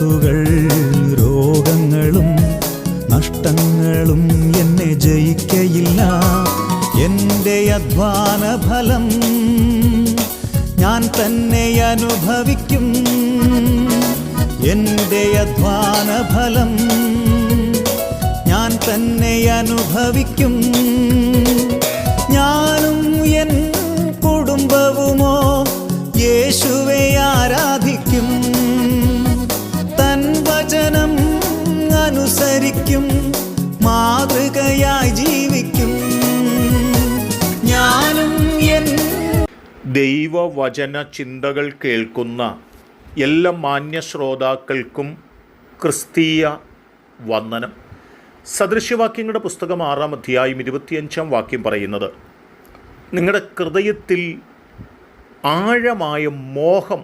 ആപത്തുകൾ രോഗങ്ങളും നഷ്ടങ്ങളും എന്നെ ജയിക്കയില്ല. എൻ്റെ അധ്വാന ഫലം ഞാൻ തന്നെ അനുഭവിക്കും. എൻ്റെ അധ്വാന ഫലം ഞാൻ തന്നെ അനുഭവിക്കും. ഞാനും എൻ കുടുംബവുമോ യേശുവെ ആരാധിക്കും. തൻ വചനം അനുസരിക്കും, മാതൃകയായി ജീവിക്കും. ഞാനും എൻ ദൈവവചന ചിന്തകൾ കേൾക്കുന്ന എല്ലാ മാന്യ ശ്രോതാക്കൾക്കും ക്രിസ്തീയ വന്ദനം. സദൃശ്യവാക്യങ്ങളുടെ പുസ്തകം 6-ാം അധ്യായം 25-ാം വാക്യം പറയുന്നത്, നിങ്ങളുടെ ഹൃദയത്തിൽ ആഴമായ മോഹം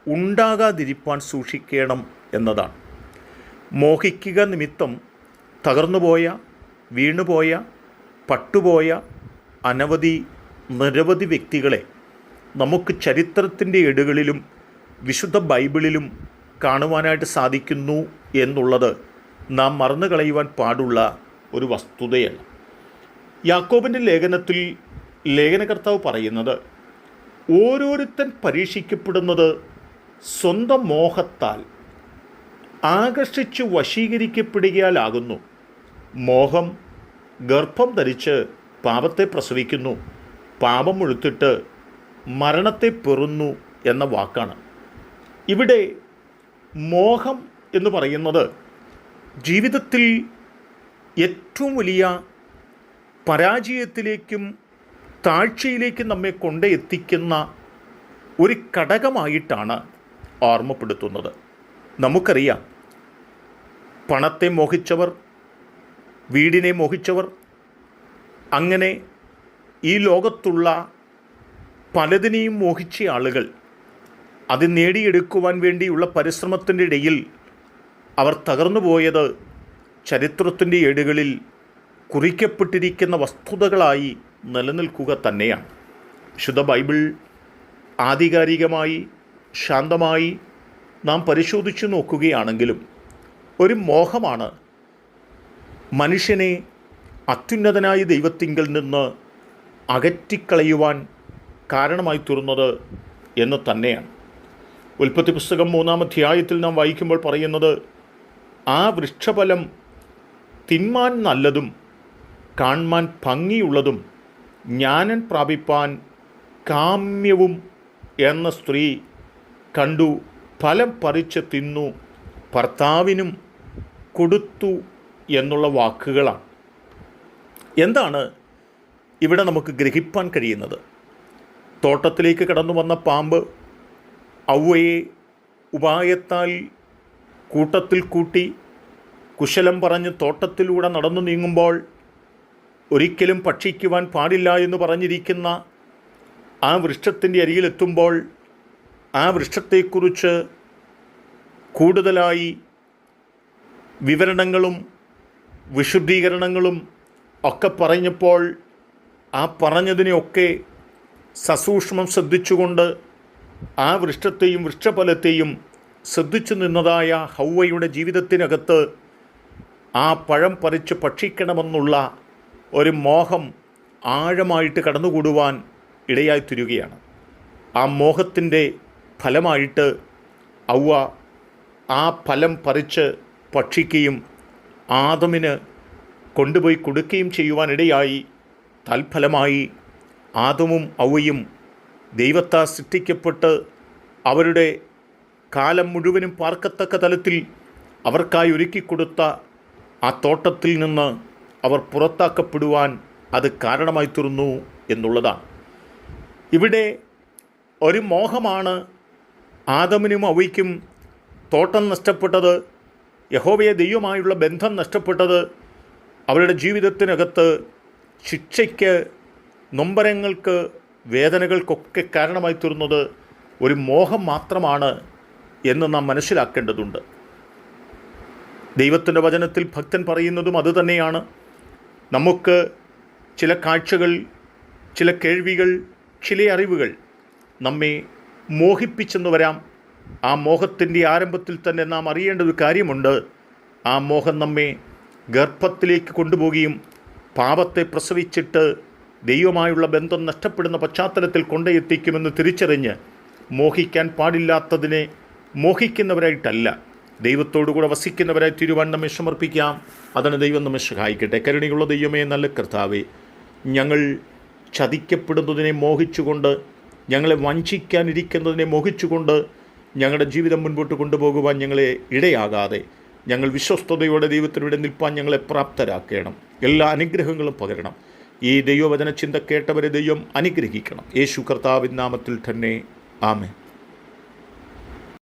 ഉണ്ടാകാതിരിപ്പാൻ സൂക്ഷിക്കണം എന്നതാണ്. മോഹിക്കുക നിമിത്തം തകർന്നുപോയ, വീണുപോയ, പട്ടുപോയ നിരവധി വ്യക്തികളെ നമുക്ക് ചരിത്രത്തിൻ്റെ ഏടുകളിലും വിശുദ്ധ ബൈബിളിലും കാണുവാനായിട്ട് സാധിക്കുന്നു എന്നുള്ളത് നാം മറന്നു കളയുവാൻ പാടുള്ള ഒരു വസ്തുതയാണ്. യാക്കോബിൻ്റെ ലേഖനത്തിൽ ലേഖനകർത്താവ് പറയുന്നത്, ഓരോരുത്തൻ പരീക്ഷിക്കപ്പെടുന്നത് സ്വന്തം മോഹത്താൽ ആകർഷിച്ച് വശീകരിക്കപ്പെടുകയാലാകുന്നു. മോഹം ഗർഭം ധരിച്ച് പാപത്തെ പ്രസവിക്കുന്നു, പാപം മുഴുത്തിട്ട് മരണത്തെ പെറുന്നു എന്ന വാക്കാണ്. ഇവിടെ മോഹം എന്ന് പറയുന്നത് ജീവിതത്തിൽ ഏറ്റവും വലിയ പരാജയത്തിലേക്കും താഴ്ചയിലേക്കും നമ്മെ കൊണ്ടെത്തിക്കുന്ന ഒരു ഘടകമായിട്ടാണ് ഓർമ്മപ്പെടുത്തുന്നത്. നമുക്കറിയാം, പണത്തെ മോഹിച്ചവർ, വീടിനെ മോഹിച്ചവർ, അങ്ങനെ ഈ ലോകത്തുള്ള പലതിനെയും മോഹിച്ച ആളുകൾ അത് നേടിയെടുക്കുവാൻ വേണ്ടിയുള്ള പരിശ്രമത്തിൻ്റെ ഇടയിൽ അവർ തകർന്നു പോയത് ചരിത്രത്തിൻ്റെ ഏടുകളിൽ കുറിക്കപ്പെട്ടിരിക്കുന്ന വസ്തുതകളായി നിലനിൽക്കുക തന്നെയാണ്. വിശുദ്ധ ബൈബിൾ ആധികാരികമായി ശാന്തമായി നാം പരിശോധിച്ചു നോക്കുകയാണെങ്കിലും ഒരു മോഹമാണ് മനുഷ്യനെ അത്യുന്നതനായ ദൈവത്തിങ്കൽ നിന്ന് അകറ്റിക്കളയുവാൻ കാരണമായി തീർന്നത് എന്ന് തന്നെയാണ്. ഉൽപ്പത്തി പുസ്തകം 3-ാം അധ്യായത്തിൽ നാം വായിക്കുമ്പോൾ പറയുന്നത്, ആ വൃക്ഷഫലം തിന്മാൻ നല്ലതും കാൺമാൻ ഭംഗിയുള്ളതും ജ്ഞാനം പ്രാപിപ്പാൻ കാമ്യവും എന്ന സ്ത്രീ കണ്ടു, ഫലം പറിച്ച് തിന്നു, ഭർത്താവിനും കൊടുത്തു എന്നുള്ള വാക്കുകളാണ്. എന്താണ് ഇവിടെ നമുക്ക് ഗ്രഹിപ്പാൻ കഴിയുന്നത്? തോട്ടത്തിലേക്ക് കടന്നു വന്ന പാമ്പ് ഔവയെ ഉപായത്താൽ കൂട്ടത്തിൽ കൂട്ടി കുശലം പറഞ്ഞ് തോട്ടത്തിലൂടെ നടന്നു നീങ്ങുമ്പോൾ ഒരിക്കലും ഭക്ഷിക്കുവാൻ പാടില്ല എന്ന് പറഞ്ഞിരിക്കുന്ന ആ വൃക്ഷത്തിൻ്റെ അരികിലെത്തുമ്പോൾ ആ വൃക്ഷത്തെക്കുറിച്ച് കൂടുതലായി വിവരണങ്ങളും വിശുദ്ധീകരണങ്ങളും ഒക്കെ പറഞ്ഞപ്പോൾ ആ പറഞ്ഞതിനെയൊക്കെ സസൂക്ഷ്മം ശ്രദ്ധിച്ചുകൊണ്ട് ആ വൃക്ഷത്തെയും വൃക്ഷഫലത്തെയും ശ്രദ്ധിച്ചു നിന്നതായ ഹൗവയുടെ ജീവിതത്തിനകത്ത് ആ പഴം പറിച്ച് ഭക്ഷിക്കണമെന്നുള്ള ഒരു മോഹം ആഴമായിട്ട് കടന്നുകൂടുവാൻ ഇടയായിത്തീരുകയാണ്. ആ മോഹത്തിൻ്റെ ഫലമായിട്ട് ഹൗവ ആ ഫലം പറിച്ച് ഭക്ഷിക്കുകയും ആദമിന് കൊണ്ടുപോയി കൊടുക്കുകയും ചെയ്യുവാനിടയായി. തൽഫലമായി ആദമും ഹൗവയും ദൈവത്താൽ സൃഷ്ടിക്കപ്പെട്ട് അവരുടെ കാലം മുഴുവനും പാർക്കത്തക്ക തലത്തിൽ അവർക്കായി ഒരുക്കിക്കൊടുത്ത ആ തോട്ടത്തിൽ നിന്ന് അവർ പുറത്താക്കപ്പെടുവാൻ അത് കാരണമായി തീർന്നു എന്നുള്ളതാണ്. ഇവിടെ ഒരു മോഹമാണ് ആദമിനും ഹൗവയ്ക്കും തോട്ടം നഷ്ടപ്പെട്ടത്, യഹോവയെ ദൈവമായുള്ള ബന്ധം നഷ്ടപ്പെട്ടത്, അവരുടെ ജീവിതത്തിനകത്ത് ശിക്ഷയ്ക്ക്, നൊമ്പരങ്ങൾക്ക്, വേദനകൾക്കൊക്കെ കാരണമായി തീർന്നത് ഒരു മോഹം മാത്രമാണ് എന്ന് നാം മനസ്സിലാക്കേണ്ടതുണ്ട്. ദൈവത്തിൻ്റെ വചനത്തിൽ ഭക്തൻ പറയുന്നതും അതുതന്നെയാണ്. നമുക്ക് ചില കാഴ്ചകൾ, ചില കേൾവികൾ, ചില അറിവുകൾ നമ്മെ മോഹിപ്പിച്ചെന്ന് വരാം, ആ മോഹത്തിൻ്റെ ആരംഭത്തിൽ തന്നെ നാം അറിയേണ്ട ഒരു കാര്യമുണ്ട്. ആ മോഹം നമ്മെ ഗർഭത്തിലേക്ക് കൊണ്ടുപോവുകയും പാപത്തെ പ്രസവിച്ചിട്ട് ദൈവമായുള്ള ബന്ധം നഷ്ടപ്പെടുന്ന പശ്ചാത്തലത്തിൽ കൊണ്ടെത്തിക്കുമെന്ന് തിരിച്ചറിഞ്ഞ് മോഹിക്കാൻ പാടില്ലാത്തതിനെ മോഹിക്കുന്നവരായിട്ടല്ല, ദൈവത്തോടുകൂടെ വസിക്കുന്നവരായി തീരുവാൻ നമ്മെ സമർപ്പിക്കാം. അതിന് ദൈവം നമ്മെ സഹായിക്കട്ടെ. കരുണയുള്ള ദൈവമേ, നല്ല കർത്താവേ, ഞങ്ങൾ ചതിക്കപ്പെടുന്നതിനെ മോഹിച്ചുകൊണ്ട്, ഞങ്ങളെ വഞ്ചിക്കാനിരിക്കുന്നതിനെ മോഹിച്ചുകൊണ്ട് ഞങ്ങളുടെ ജീവിതം മുൻപോട്ട് കൊണ്ടുപോകുവാൻ ഞങ്ങളെ ഇടയാകാതെ ഞങ്ങൾ വിശ്വസ്തയോടെ ദൈവത്തിനൂടെ നിൽപ്പാൻ ഞങ്ങളെ പ്രാപ്തരാക്കണം. എല്ലാ അനുഗ്രഹങ്ങളും പകരണം. ഈ ദൈവവചന ചിന്ത കേട്ടവരെ ദൈവം അനുഗ്രഹിക്കണം. യേശു കർത്താവിൻ നാമത്തിൽ തന്നെ ആമേൻ.